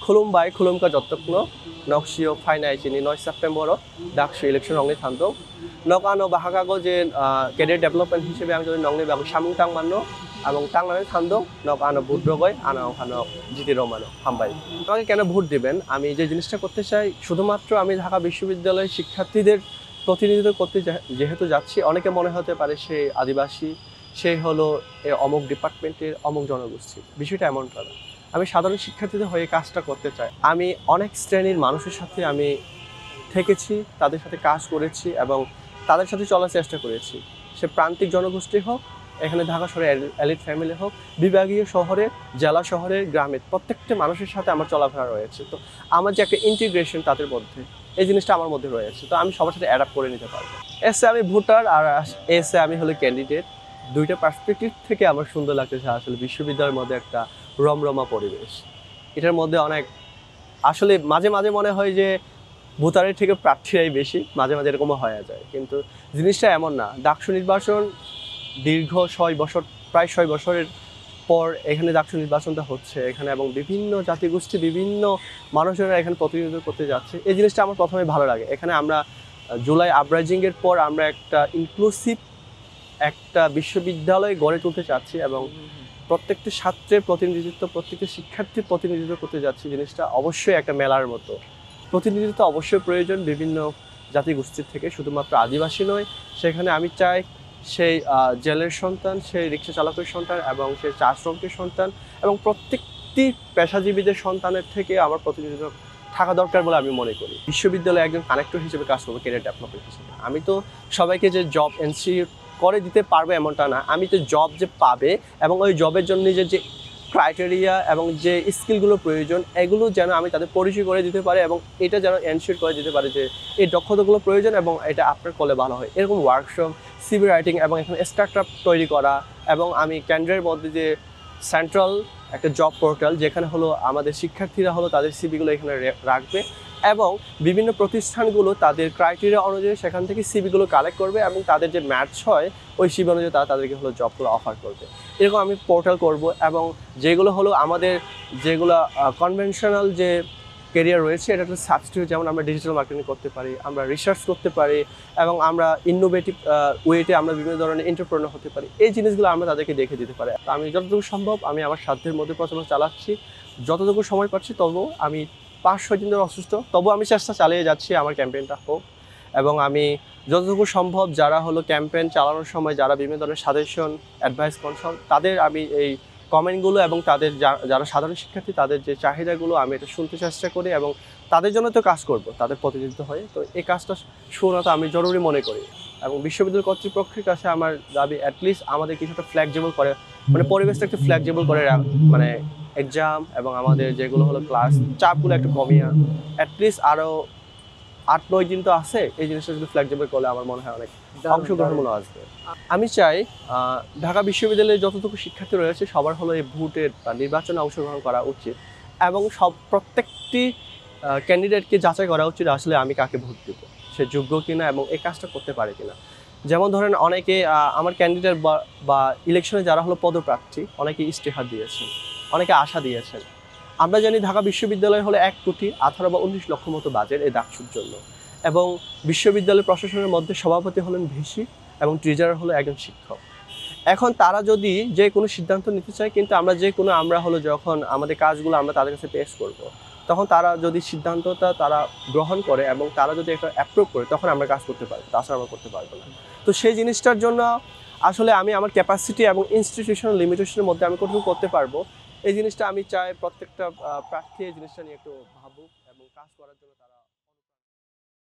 khulumbai khulumka jottokno noksio fainai chini 9 September daksu election nongni thandong nok ano bahagago je career development হিসেবে আমি যদি নংনি বাগো সামুং তাং মাননো এবং তাংনানে থান্দং knock আনো vote রগয় আনো ওখানো জিতি রমানো হামবাই আমাকে কেন ভোট দিবেন আমি যে জিনিসটা করতে চাই শুধুমাত্র আমি ঢাকা বিশ্ববিদ্যালয়ের শিক্ষার্থীদের প্রতিনিধিত্ব করতে যেহেতু যাচ্ছি অনেকে মনে হতে পারে সে আদিবাসী সেই হলো অমুক ডিপার্টমেন্টের অমুক জনগোষ্ঠী বিষয়টা এমনটা না আমি সাধারণ শিক্ষার্থীদের হয়ে কাজটা করতে চাই আমি অনেক শ্রেণীর মানুষের সাথে আমি থেকেছি তাদের সাথে কাজ করেছি এবং তাদের সাথে চলার চেষ্টা করেছি সে প্রান্তিক জনগোষ্ঠী হোক এখানে ঢাকা শহরে এলিট ফ্যামিলি হোক বিভাগীয় শহরে জেলা শহরে গ্রামে প্রত্যেকটা মানুষের সাথে আমার চলাফেরা রয়েছে তো আমার যে একটা ইন্টিগ্রেশন তাদের মধ্যে এই জিনিসটা আমার মধ্যে রয়েছে তো আমি সবার সাথে অ্যাডাপ্ট করে নিতে পারবো এসে আমি ভোটার আর এসে আমি হলো ক্যান্ডিডেট দুইটা পার্সপেক্টিভ থেকে আমার সুন্দর লাগতেছে আসলে বিশ্ববিদ্যালয়ের মধ্যে একটা রমরমা পরিবেশ এটার মধ্যে অনেক আসলে মাঝে মাঝে মনে হয় যে ভোটারের থেকে প্রার্থীরাই বেশি মাঝে মাঝে এরকমও হয়ে যায় কিন্তু জিনিসটা এমন না ডাকসু নির্বাচন দীর্ঘ 6 বছর প্রায় 6 বছরের পর এখানে ডাকসু নির্বাচনটা হচ্ছে এখানে এবং বিভিন্ন জাতিগোষ্ঠী বিভিন্ন মানুষেরা এখানে প্রতিনিধিত্ব করতে যাচ্ছে এই জিনিসটা আমার প্রথমে ভালো লাগে এখানে আমরা জুলাই আপরাইজিংয়ের পর আমরা একটা ইনক্লুসিভ একটা বিশ্ববিদ্যালয় গড়ে তুলতে চাচ্ছি এবং প্রত্যেকটি ছাত্রের প্রতিনিধিত্ব প্রত্যেকটি শিক্ষার্থীর প্রতিনিধিত্ব করতে যাচ্ছি জিনিসটা অবশ্যই একটা মেলার মতো প্রতিনিধিত্ব অবশ্যই প্রয়োজন বিভিন্ন জাতিগোষ্ঠীর থেকে শুধুমাত্র আদিবাসী নয় সেখানে আমি চাই সেই জেলের সন্তান সেই রিক্সা চালকের সন্তান এবং সেই চা শ্রমিকের সন্তান এবং প্রত্যেকটি পেশাজীবীদের সন্তানের থেকে আমার প্রতিনিধিত্ব থাকা দরকার বলে আমি মনে করি বিশ্ববিদ্যালয়ে একজন কানেক্টর হিসেবে কাজ করবো ক্যারিয়ার ডেভেলপমেন্ট হিসেবে আমি তো সবাইকে যে জব এনসিওর করে দিতে পারবে এমনটা না আমি তো জব যে পাবে এবং ওই জবের জন্য নিজের যে ক্রাইটেরিয়া এবং যে স্কিলগুলো প্রয়োজন এগুলো যেন আমি তাদের পরিচয় করে দিতে পারি এবং এটা যেন এনশিওর করে দিতে পারি যে এই দক্ষতাগুলো প্রয়োজন এবং এটা আপনার করলে ভালো হয় এরকম ওয়ার্কশপ সিভি রাইটিং এবং এখানে স্টার্টআপ তৈরি করা এবং আমি কেন্দ্রের মধ্যে যে সেন্ট্রাল একটা জব পোর্টাল যেখানে হলো আমাদের শিক্ষার্থীরা হলো তাদের সিভিগুলো এখানে রাখবে এবং বিভিন্ন প্রতিষ্ঠানগুলো তাদের ক্রাইটেরিয়া অনুযায়ী সেখান থেকে সিভিগুলো কালেক্ট করবে এবং তাদের যে ম্যাচ হয় ওই সিভি অনুযায়ী তারা তাদেরকে হলো জবগুলো অফার করবে এরকম আমি পোর্টাল করব এবং যেগুলো হলো আমাদের যেগুলো কনভেনশনাল যে ক্যারিয়ার রয়েছে এটা একটা সাবস্টিটিউট যেমন আমরা ডিজিটাল মার্কেটিং করতে পারি আমরা রিসার্চ করতে পারি এবং আমরা ইনোভেটিভ ওয়েতে আমরা বিভিন্ন ধরনের এন্টারপ্রেনার হতে পারি এই জিনিসগুলো আমরা তাদেরকে দেখে দিতে পারি তো আমি যতটুকু সম্ভব আমি আমার সাধ্যের মধ্যে প্রচারণা চালাচ্ছি যতটুকু সময় পাচ্ছি তবু আমি 5-6 দিন ধরে অসুস্থ তবু আমি চেষ্টা চালিয়ে যাচ্ছি আমার ক্যাম্পেইনটা হোক এবং আমি যতটুকু সম্ভব যারা হলো ক্যাম্পেইন চালানোর সময় যারা বিভিন্ন ধরনের সাজেশন অ্যাডভাইস কনসাল্ট তাদের আমি এই কমেন্টগুলো এবং তাদের যারা সাধারণ শিক্ষার্থী তাদের যে চাহিদাগুলো আমি এটা শুনতে চেষ্টা করি এবং তাদের জন্য তো কাজ করব তাদের প্রতিনিধিত্ব হয়ে তো এই কাজটা শোনা তো আমি জরুরি মনে করি এবং বিশ্ববিদ্যালয় কর্তৃপক্ষের কাছে আমার দাবি অ্যাটলিস্ট আমাদের কিছুটা ফ্লেক্সিবল করে মানে পরিবেশটা একটু ফ্লেক্সিবল করে মানে এক্সাম এবং আমাদের যেগুলো হলো ক্লাস চাপগুলো একটু কমিয়ে অ্যাটলিস্ট আরও 8-9 দিন তো আছে এই জিনিসটা যদি ফ্লেক্সিবল করলে আমার মনে হয় অনেক অংশগ্রহণমূলক আসবে আমি চাই ঢাকা বিশ্ববিদ্যালয়ে যতটুকু শিক্ষার্থী রয়েছে সবার হলো এই ভোটের নির্বাচনে অংশগ্রহণ করা উচিত এবং প্রত্যেকটি ক্যান্ডিডেটকে যাচাই করা উচিত আসলে আমি কাকে ভোট দেবো সে যোগ্য কিনা এবং এই কাজটা করতে পারে কিনা যেমন ধরেন অনেকে আমার ক্যান্ডিডেট বা ইলেকশনে যারা হলো পদপ্রার্থী অনেকে ইস্তেহার দিয়েছেন অনেকে আশা দিয়েছেন আমরা জানি ঢাকা বিশ্ববিদ্যালয় হলো 1,18 বা 19 লক্ষ মতো বাজেট এই ডাকসুর জন্য এবং বিশ্ববিদ্যালয় প্রশাসনের মধ্যে সভাপতি হলেন ভিসি এবং ট্রেজারার হলো একজন শিক্ষক এখন তারা যদি যে কোনো সিদ্ধান্ত নিতে চায় কিন্তু আমরা হলো যখন আমাদের কাজগুলো আমরা তাদের কাছে পেশ করব তখন তারা যদি সিদ্ধান্তটা তারা গ্রহণ করে এবং তারা যদি একটা অ্যাপ্রুভ করে তখন আমরা কাজ করতে পারবো তাছাড়া আমরা করতে পারবো না তো সেই জিনিসটার জন্য আসলে আমি আমার ক্যাপাসিটি এবং ইনস্টিটিউশনাল লিমিটেশনের মধ্যে আমি কতটুকু করতে পারবো এই জিনিসটা আমি চাই প্রত্যেকটা প্রার্থী এই জিনিসটা নিয়ে একটু ভাবুক এবং কাজ করার জন্য তারা